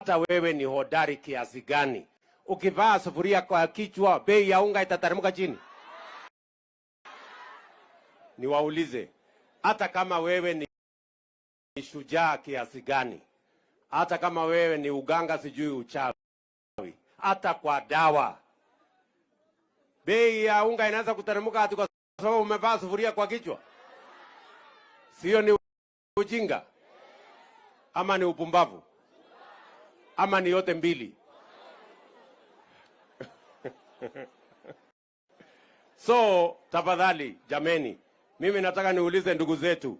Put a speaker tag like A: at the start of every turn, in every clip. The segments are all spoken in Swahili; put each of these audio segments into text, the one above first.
A: hata wewe ni hodari kiasi gani, ukivaa sufuria kwa kichwa, bei ya unga itateremka chini? Niwaulize, hata kama wewe ni shujaa kiasi gani, hata kama wewe ni uganga sijui uchawi, hata kwa dawa bei ya unga inaanza kuteremka hadi kwa sababu umevaa sufuria kwa kichwa? Sio ni ujinga ama ni upumbavu ama ni yote mbili? So tafadhali jameni, mimi nataka niulize ndugu zetu,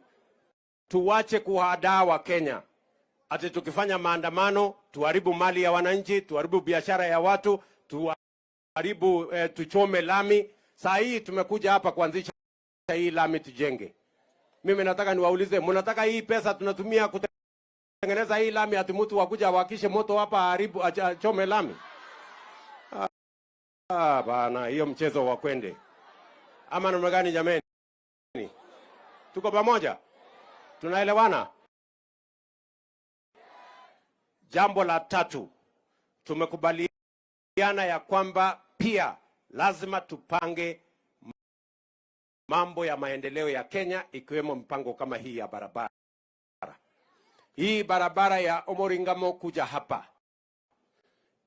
A: tuwache kuhadaa wa Kenya ati tukifanya maandamano tuharibu mali ya wananchi, tuharibu biashara ya watu, tuharibu tuchome lami. Saa hii tumekuja hapa kuanzisha hii lami tujenge. Mimi nataka niwaulize, mnataka hii pesa tunatumia kutengeneza hii lami ati mtu wakuja wakishe moto hapa haribu achome lami? Bana, hiyo mchezo wa kwende. Ama namna gani jameni? Tuko pamoja? Tunaelewana? Jambo la tatu, tumekubaliana ya kwamba pia lazima tupange mambo ya maendeleo ya Kenya, ikiwemo mpango kama hii ya barabara. Hii barabara ya Omoringamo kuja hapa,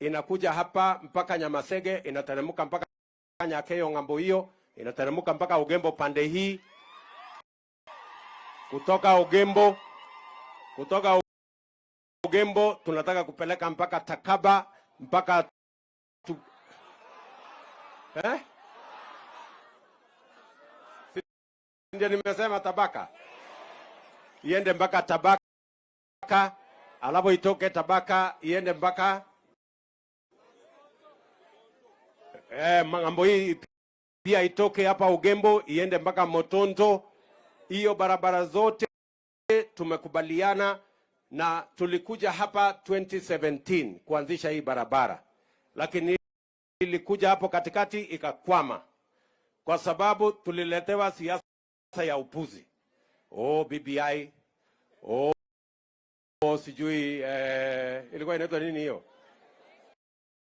A: inakuja hapa mpaka Nyamasege, inateremka mpaka Nyakeyo ng'ambo hiyo, inateremka mpaka Ugembo pande hii, kutoka Ugembo tunataka kupeleka mpaka Takaba, mpaka ndio nimesema Tabaka, iende mpaka Tabaka, alafu itoke Tabaka iende mpaka ng'ambo hii pia itoke hapa Ugembo iende mpaka Motonto. Hiyo barabara zote tumekubaliana, na tulikuja hapa 2017 kuanzisha hii barabara, lakini ilikuja hapo katikati ikakwama kwa sababu tuliletewa siasa ya upuzi. BBI, sijui ilikuwa inaitwa nini hiyo?